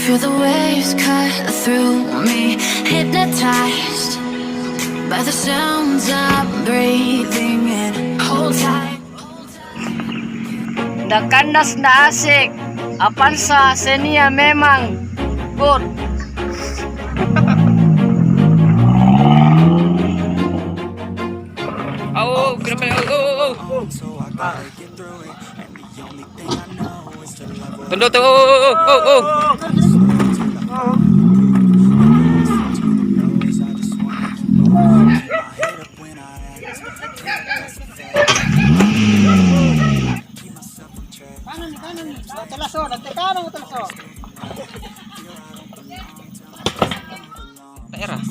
Feel the waves cut through me, hypnotized by the sounds I'm breathing in. Hold tight. Nda kandas nda asik. Avanza Xenia memang good. Oh, tunduk tuh. Daerah.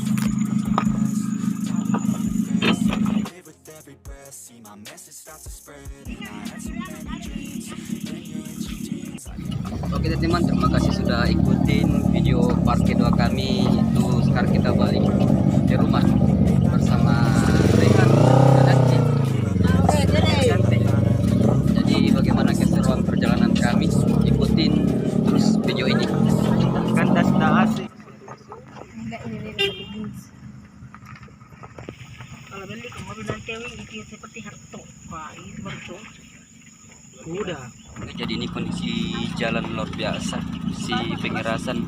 Oke teman, terima kasih sudah ikutin video part kedua kami. Itu sekarang kita balik ke rumah bersama Rehan dan Cik. Jadi bagaimana keseruan perjalanan kami, ikutin terus video ini. Kandas dah asik. Kalau beli ke mobil dan cewek itu seperti harto. Wah, itu baru udah. Jadi ini kondisi jalan luar biasa, si pengerasan.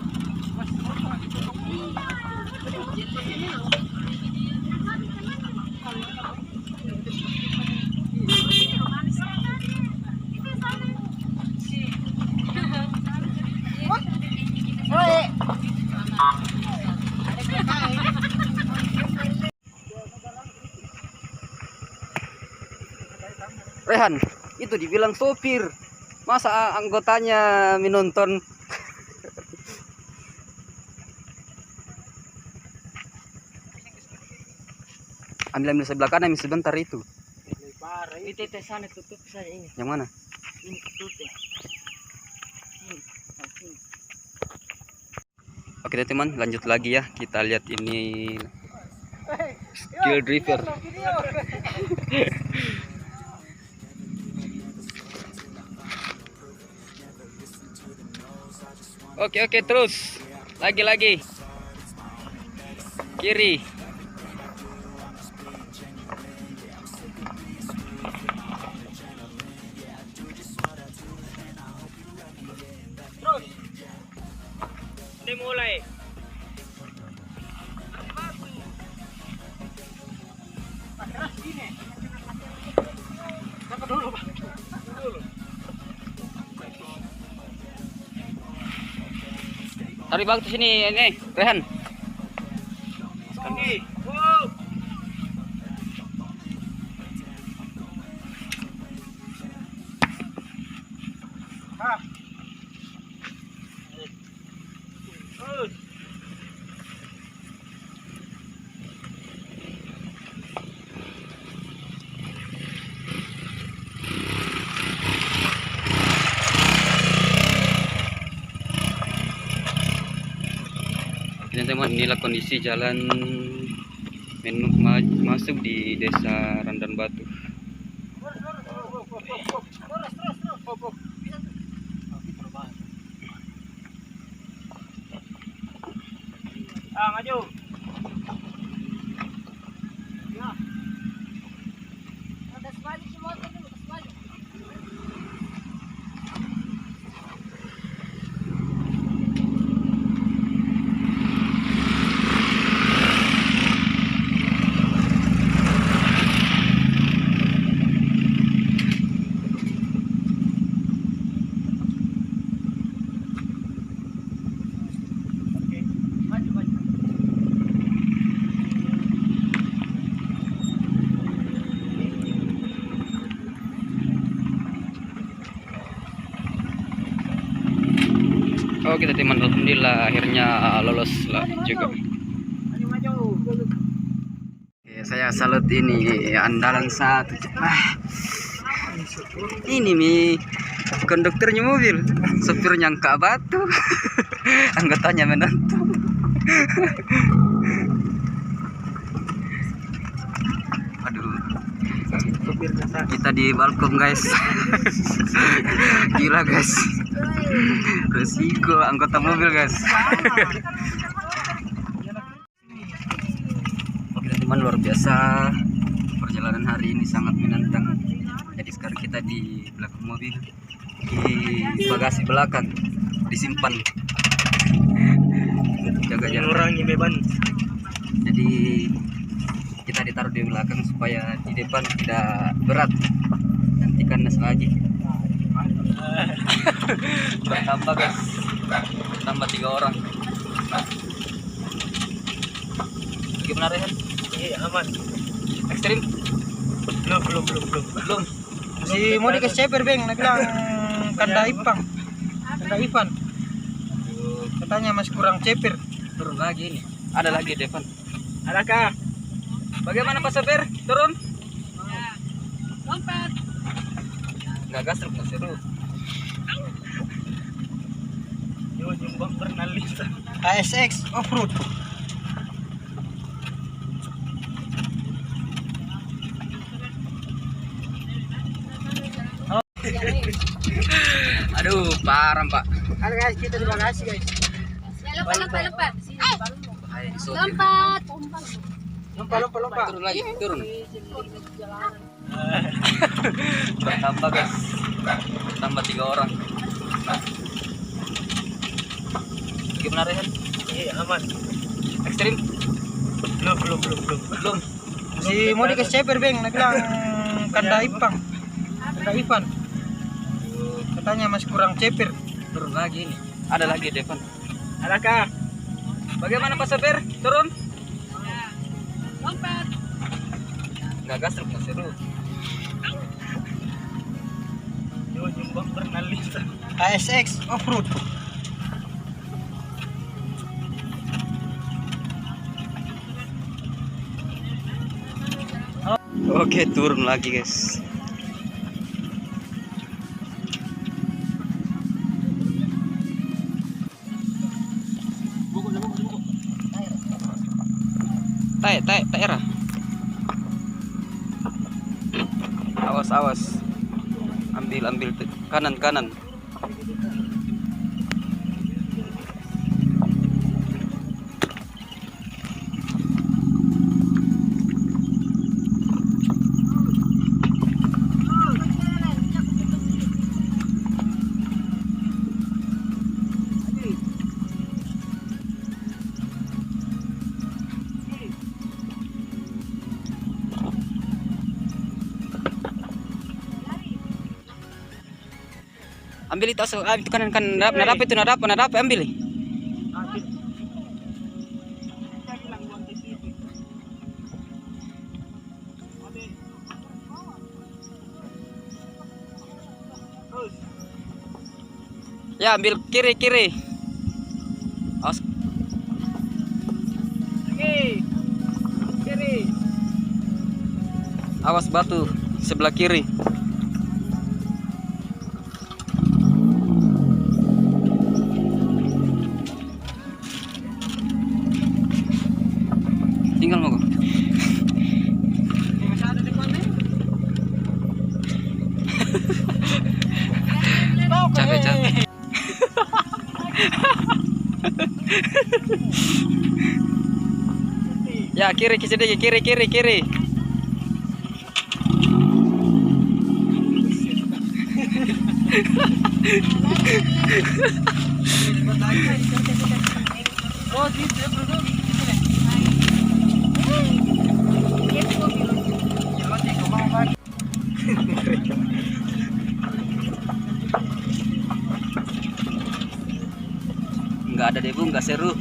Rehan, itu dibilang sopir, masa anggotanya menonton? Ambil sebelah kanan sebentar itu. Itu sana tutup saya ini. Yang mana? Ini tutup. Oke teman, lanjut lagi ya. Kita lihat ini skill driver. Oke, terus lagi kiri. Terus. Dimulai. Keras gini. Tunggu dulu, Pak. Dulu. Tarik bang ke sini ini, Rehan. Kaki. Wow. Ha. Terus. Teman-teman, inilah kondisi jalan masuk di desa Randan Batu. Maju. Ya. Ada sebalik semua dulu, sebalik. Oh kita teman, alhamdulillah akhirnya lolos lah juga. Oke, saya salut ini andalan satu. Ini nih konduktornya mobil, sopirnya angkat batu, anggotanya menonton. Aduh, kita di balkon guys. Gila guys. Resiko anggota mobil guys. Oke teman-teman, luar biasa perjalanan hari ini sangat menantang. Jadi sekarang kita di belakang mobil, di bagasi belakang disimpan jaga jarak. Mengurangi beban. Jadi kita ditaruh di belakang supaya di depan tidak berat, nanti kandas lagi. Bertambah guys, tambah 3 orang. Gimana Rehan? Iya, aman. Ekstrim? Belum. Si mau dikasih ceper beng, nak bilang kanda Ipang, kanda Ivan. Katanya masih kurang ceper. Turun lagi ini. Ada lagi di depan. Adakah? Bagaimana Pak Sopir? Turun? Lompat. Nggak gas truk, nggak seru. Nyumbang pernalista. ASX off-road. Aduh, parah Pak. Halo guys, kita di bagasi guys. Lompat. Bahaya di sopir. Lompat. Lompat. Turun lagi, turun. Bertambah guys, tambah 3 orang. Gimana Rehan? Iya, aman. Ekstrim? Belum. Si mau dikasih ceper beng, nak bilang kanda Ipang, kanda Ivan. Katanya masih kurang ceper. Turun lagi ini. Ada lagi di depan. Adakah? Bagaimana Pak Sopir? Turun? Lompat. Nggak gas truk, nggak seru. Nyumbang pernalista. ASX off-road. Oke, turun lagi guys. Tai era. Awas. Ambil kanan. Ambil itu itu kanan nadap itu nadap ambil. Ya, ambil kiri. Awas. Kiri. Awas batu sebelah kiri. Tinggal mau. Capek. Ya, kiri sedikit, kiri. Oh, gitu bro. Nggak ada debu, nggak seru.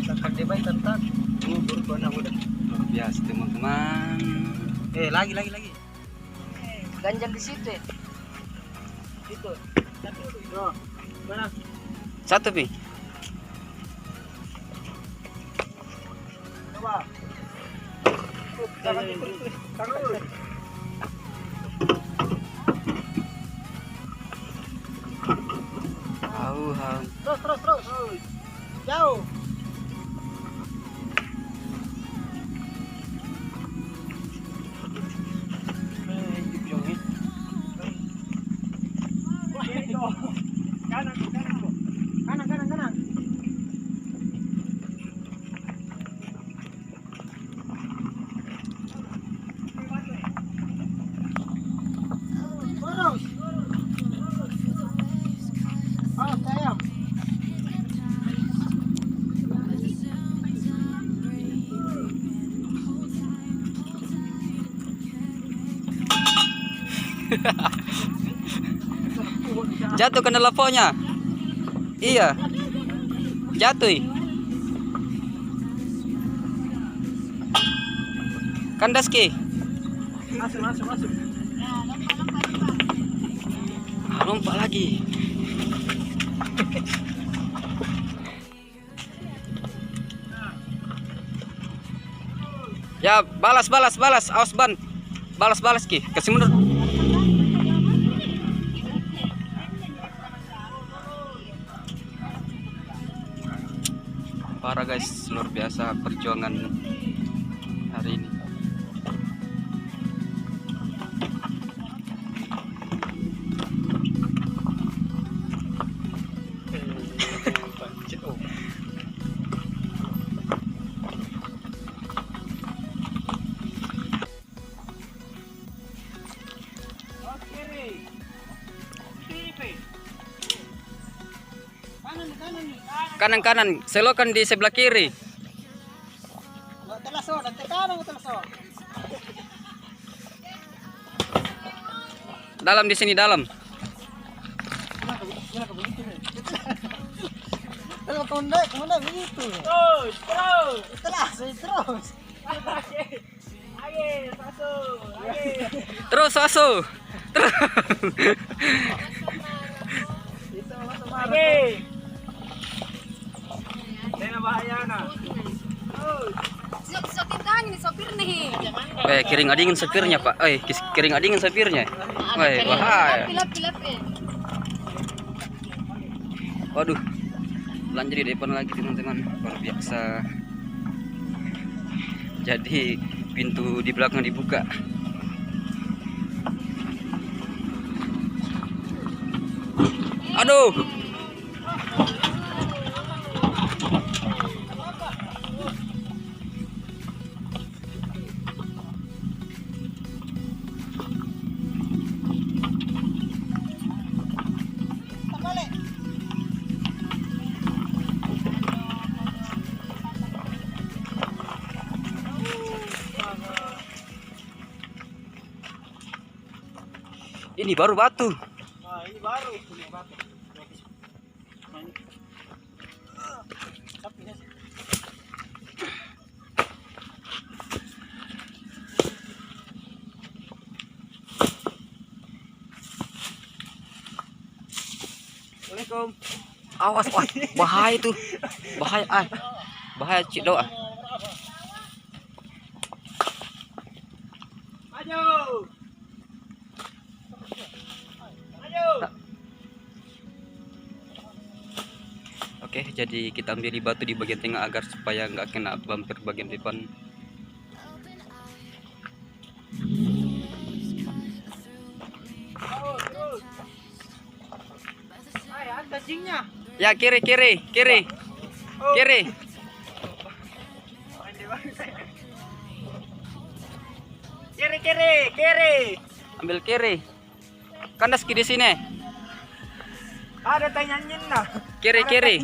Takkan debai tentang berwarna muda. Luar biasa teman-teman. Lagi. Ganjal di situ ya. Itu. Bro, mana? Satu pi. Coba. Tangan dulu. Terus. Jauh. Jatuh kena laponya. Iya. Jatuh. Kandas ki. Masuk. Lompat lagi. Ya, balas. Awas ban. Balas ki. Kasih mundur. Parah guys, luar biasa perjuangan hari ini. Kanan, selokan di sebelah kiri. Telaso, nanti kanan telaso. Dalam di sini dalam. Kalau kemana begitu. Terus. Terus masuk. Terus. Sopir nih. Kiring adingin sopirnya pak. Kiring adingin sopirnya. Bahaya. Pilap. Waduh, lanjut di depan lagi teman-teman, luar biasa. Jadi pintu di belakang dibuka. Aduh. Ini baru batu. Nah, ini baru ini batu. Assalamualaikum. Awas, wah, bahaya tuh. Bahaya, bahaya cik doa. Maju. Oke, jadi kita ambil batu di bagian tengah agar supaya nggak kena bumper bagian depan. Ada jingnya. Ya, kiri. Kiri. Ambil kiri. Kandas di sini. Ada tanyain lah. Kiri.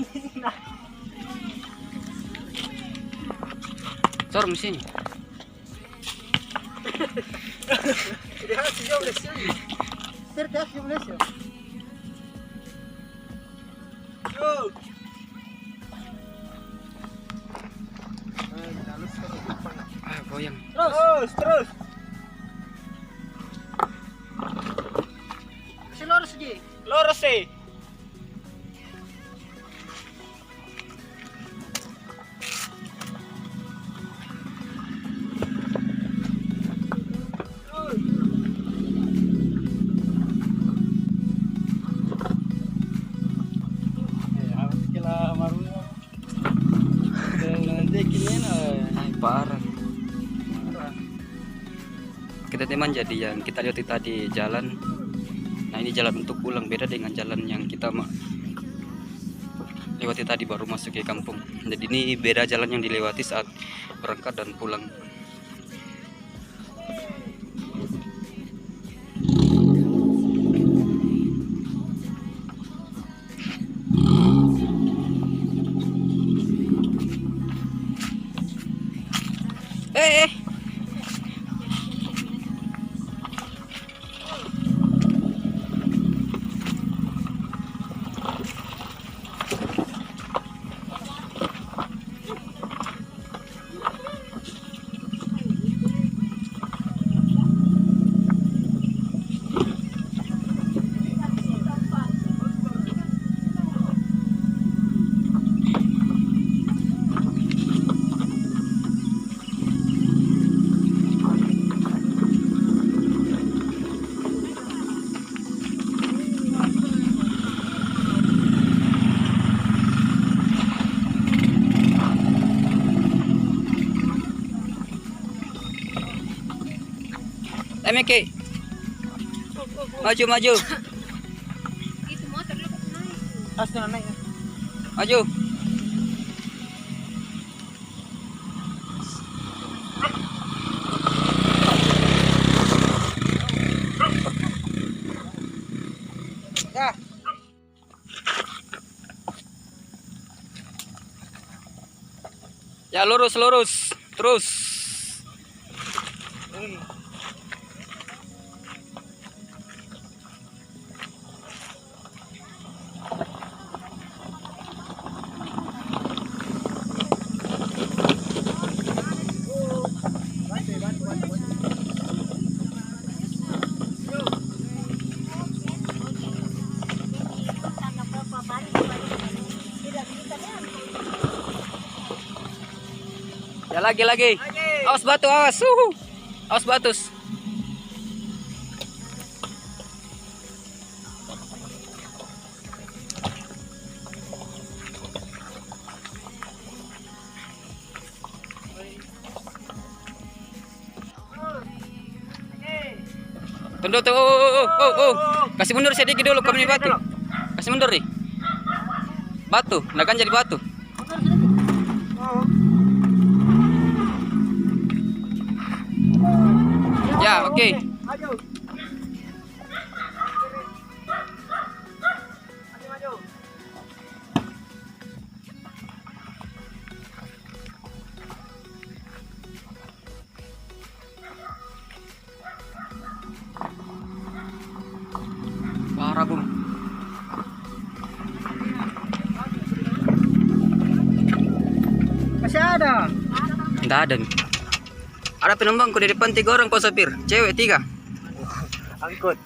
Sorong sini. Goyang. Terus. Lurus sih. Parah. Kita teman, jadi yang kita lihat tadi jalan. Nah, ini jalan untuk pulang, beda dengan jalan yang kita lewati tadi baru masuk ke kampung. Jadi ini beda jalan yang dilewati saat berangkat dan pulang. Miki. Maju, maju. As na naik. Maju. Ya. Ya lurus, lurus. Terus. Ya lagi. Awas batu, awas. Awas batus. Tunduk tuh. Oh. Kasih mundur sedikit dulu kami batu. Kasih mundur nih. Batu, nah kan jadi batu. Ya, oke. Maju. Parah, Bung. Masih ada. Enggak ada nih. Ada penumpang di depan 3 orang kok sopir. Cewek 3.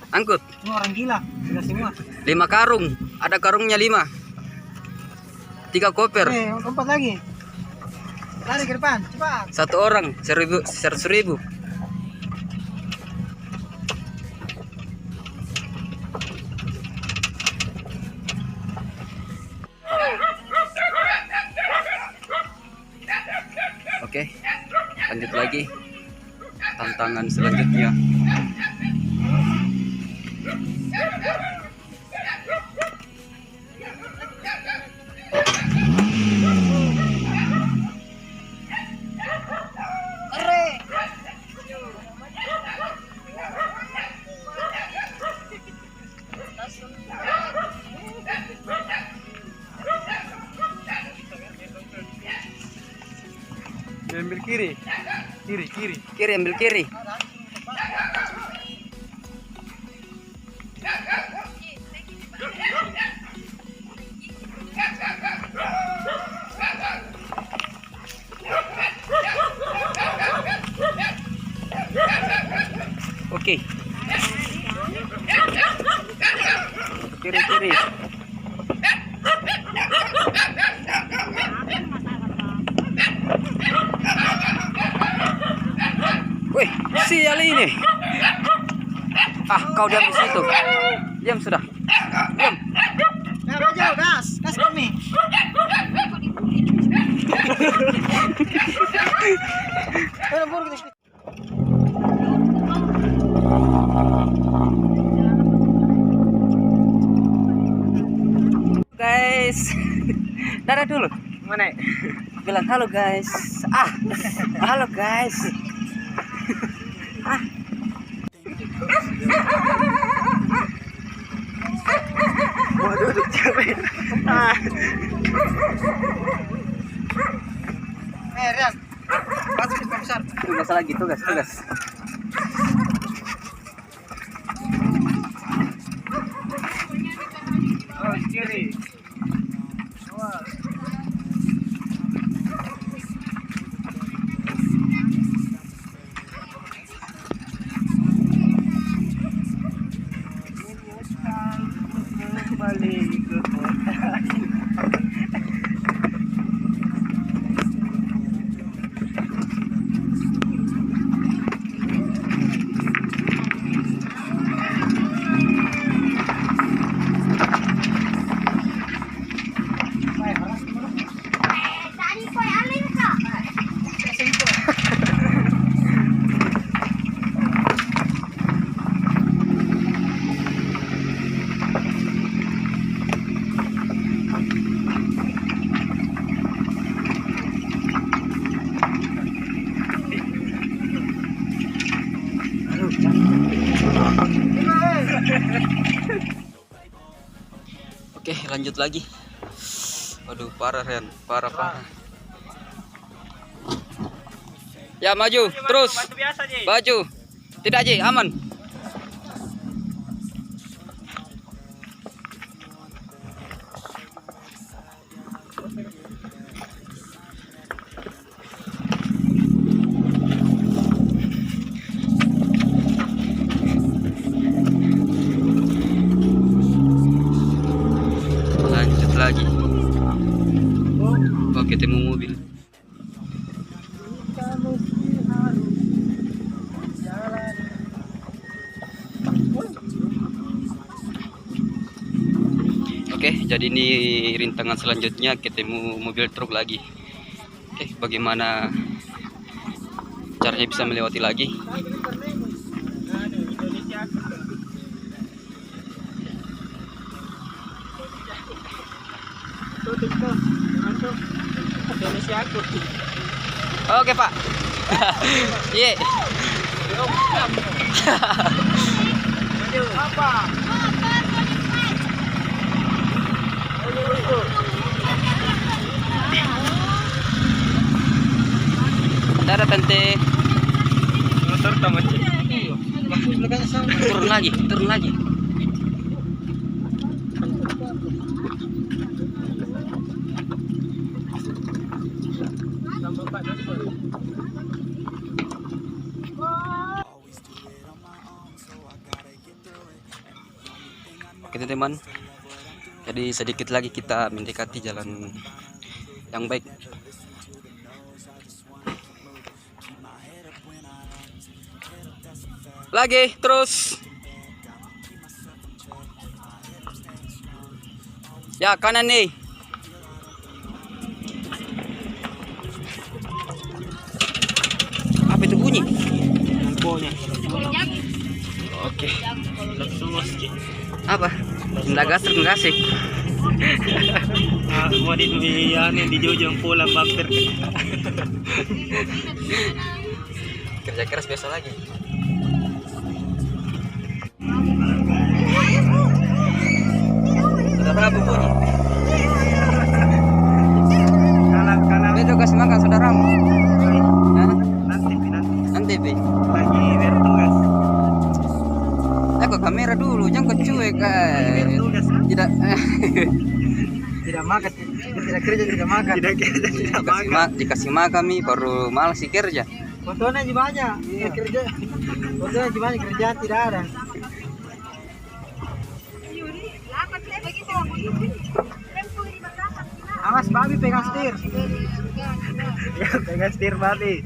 Angkut. Semua orang gila. Gila semua. 5 karung. Ada karungnya 5. 3 koper. Lompat lagi. Lari ke depan, cepat. 1 orang 100.000. Oke, lanjut lagi tantangan selanjutnya. Ambil kiri. Kiri, ambil kiri. Oke. Kiri. Wih, sial ini. Kau diam di situ. Diam sudah. Diam. Nah, maju, gas kami. Guys. Dadah dulu. Mana? Bilang halo guys. Halo guys. Mau duduk cewek. Rian. Pasti besar. Tugas lagi, tugas. Oh, kiri. lanjut lagi. Waduh, parah Ren, parah. Ya maju, terus. Batu biasa, Ji. Baju. Tidak Ji, aman. Lanjut lagi. Oh, ketemu mobil. Oke, jadi ini rintangan selanjutnya ketemu mobil truk lagi. Oke, bagaimana caranya bisa melewati lagi? Indonesia aku. Oke Pak. Iya. Apa? Darat tante. Motor tamat, Ji. Maksud belakangnya sama. Turun lagi. Oke teman-teman, jadi sedikit lagi kita mendekati jalan yang baik. Lagi terus. Ya kanan nih. Apa itu bunyi? Lampunya. Oke. Langsung Ji. Apa? Nggak gasik. Mau di Jojong pulang bakter. Kerja keras biasa lagi. Sudah berapa bunyi? Kalah. Itu kasih makan saudaramu. Hah? Nanti Bi. Lagi bertugas. Ke kamera dulu, jangan cuek Bertugas. tidak Tidak makan, tidak kerja, tidak makan. dikasih makan mi baru malas sih kerja. Fotonya aja banyak, kerja. Fotonya aja banyak, kerjaan tidak ada. Awas babi pegang setir. Pegang setir babi.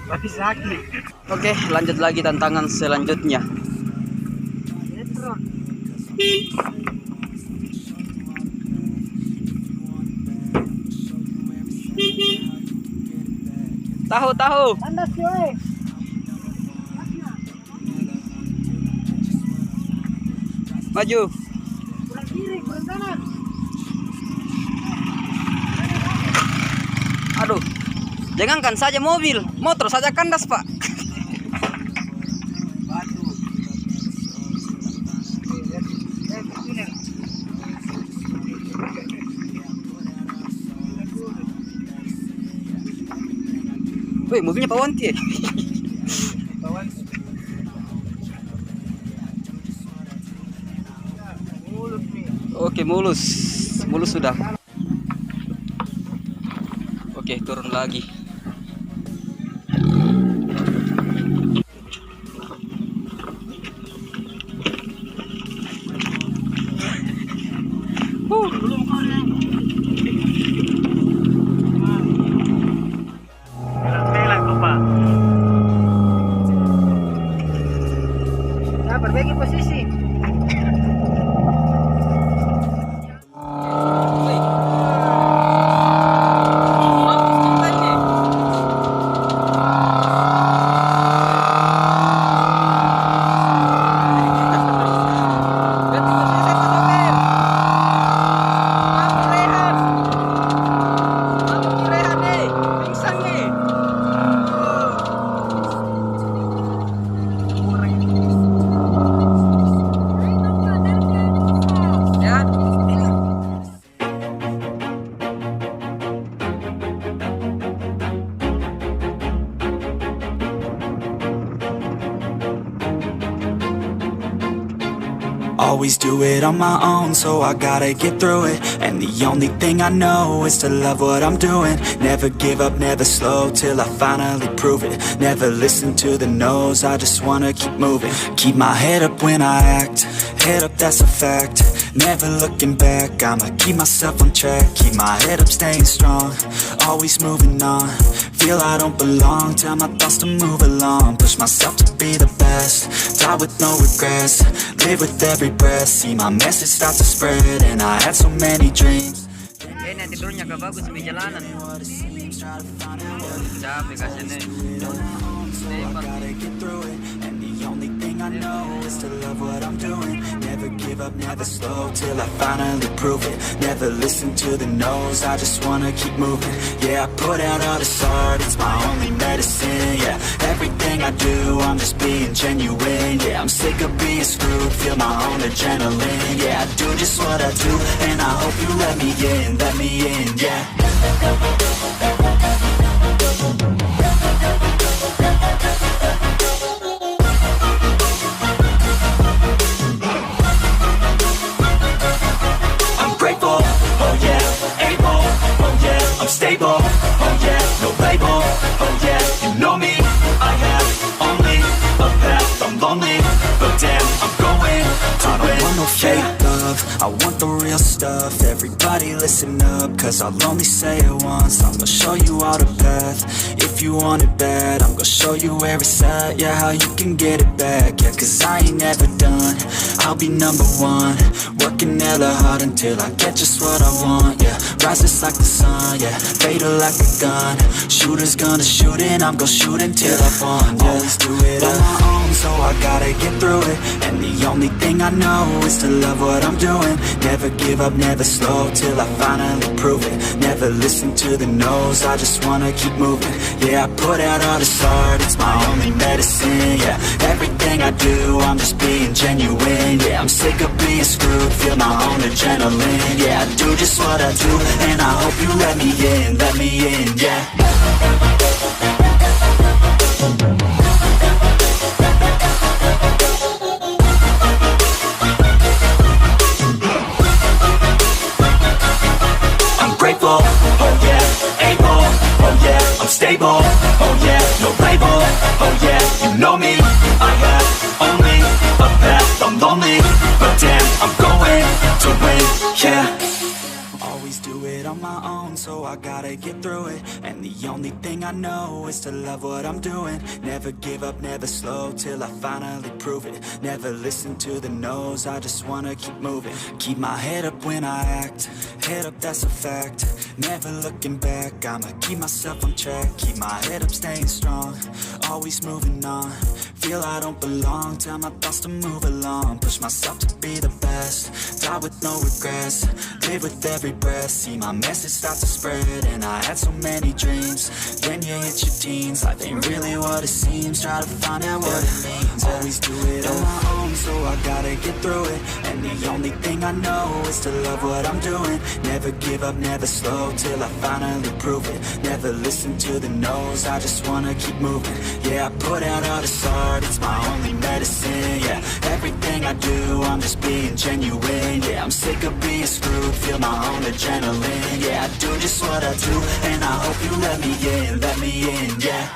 Babi sakit. Oke, lanjut lagi tantangan selanjutnya. Tahu. Tandas coy. Maju. Kurang kiri, kurang kanan. Aduh. Jangankan saja mobil, motor saja kandas, Pak. Wih, mobilnya Pak Wanti. Oke, mulus sudah. Oke, turun lagi. Pelan kok, Pak. Nah, perbaiki posisi. Always do it on my own, so I gotta get through it. And the only thing I know is to love what I'm doing. Never give up, never slow, till I finally prove it. Never listen to the no's, I just wanna keep moving. Keep my head up when I act, head up, that's a fact. Never looking back, I'ma keep myself on track. Keep my head up, staying strong, always moving on. Feel I don't belong, tell my thoughts to move along. Push myself to be the best, die with no regrets. Live with every breath, see my message start to spread. And I had so many dreams. Ini tidurnya gak bagus di jalanan. Capek kasihan Gotta get through it, and the only thing I know is to love what I'm doing. Never give up, never slow, till I finally prove it. Never listen to the no's, I just wanna keep moving. Yeah, I put out all this art, it's my only medicine. Yeah, everything I do, I'm just being genuine. Yeah, I'm sick of being screwed, feel my own adrenaline. Yeah, I do just what I do, and I hope you let me in, yeah. I'm stable, oh yeah, no label, oh yeah, you know me. I have only a path, I'm lonely, but damn, I'm going to win. I don't want no fake love, I want the real stuff. Everybody listen up, cause I'll only say it once. I'm gonna show you all the path, if you want it bad. I'm gonna show you where it's at, yeah, how you can get it back. Yeah, cause I ain't never done, I'll be number one. Working hella hard until I get just what I want, yeah. Rises like the sun, yeah, fatal like a gun. Shooter's gonna shoot and I'm gonna shoot until I won, yeah. Always do it on my own, so I gotta get through it. And the only thing I know is to love what I'm doing. Never give up, never slow, till I finally prove it. Never listen to the no's, I just wanna keep moving. Yeah, I put out all this art, it's my only medicine. Yeah, everything I do, I'm just being genuine. Yeah, I'm sick of being screwed, feel my own adrenaline. Yeah, I do just what I do, and I hope you let me in, yeah. I'm grateful, oh yeah, able, oh yeah, I'm stable, oh yeah, no label, oh yeah, you know me. I have only a path, I'm lonely, but damn, I'm going to win, yeah. Always do it on my own, so I gotta get through it. And the only thing I know is to love what I'm doing. Never give up, never slow, till I finally prove it. Never listen to the no's, I just wanna keep moving. Keep my head up when I act, head up, that's a fact. Never looking back, I'ma keep myself on track. Keep my head up, staying strong, always moving on. Feel I don't belong, tell my thoughts to move along. Push myself to be the best, die with no regrets. Live with every breath, see my message start to spread. And I had so many dreams, then you hit your teens. Life ain't really what it seems, try to find out what it means. Always do it on my own, so I gotta get through it. And the only thing I know is to love what I'm doing. Never give up, never slow, till I finally prove it. Never listen to the no's, I just wanna keep moving. Yeah, I put out all this art, it's my only medicine. Yeah, everything I do, I'm just being genuine. Yeah, I'm sick of being screwed, feel my own adrenaline. Yeah, I do just what I do, and I hope you let me in, yeah.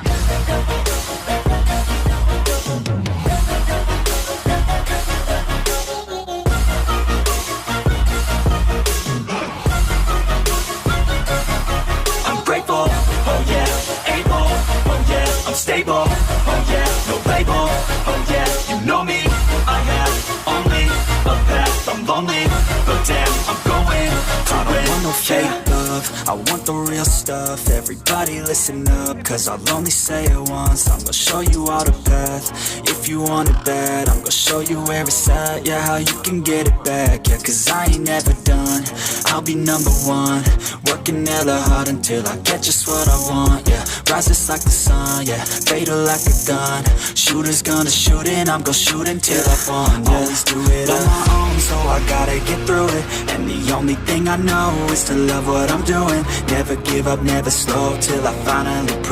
I'm grateful, oh yeah, able, oh yeah, I'm stable, oh yeah, no label, oh yeah, you know me. I have only a path, I'm lonely, but damn, I'm going to win. I don't want no fake love, I want the real stuff. Everybody listen up, cause I'll only say it once. I'm gonna show you all the path, if you want it bad. I'm gonna show you where it's at, yeah, how you can get it back. Yeah, cause I ain't never done, I'll be number one. Working hella hard until I get just what I want, yeah. Rises like the sun, yeah, fatal like a gun. Shooter's gonna shoot and I'm gonna shoot until I won, yeah. Always do it on my own, so I gotta get through it. And the only thing I know is to love what I'm doing. Never give up, never slow, till I finally prove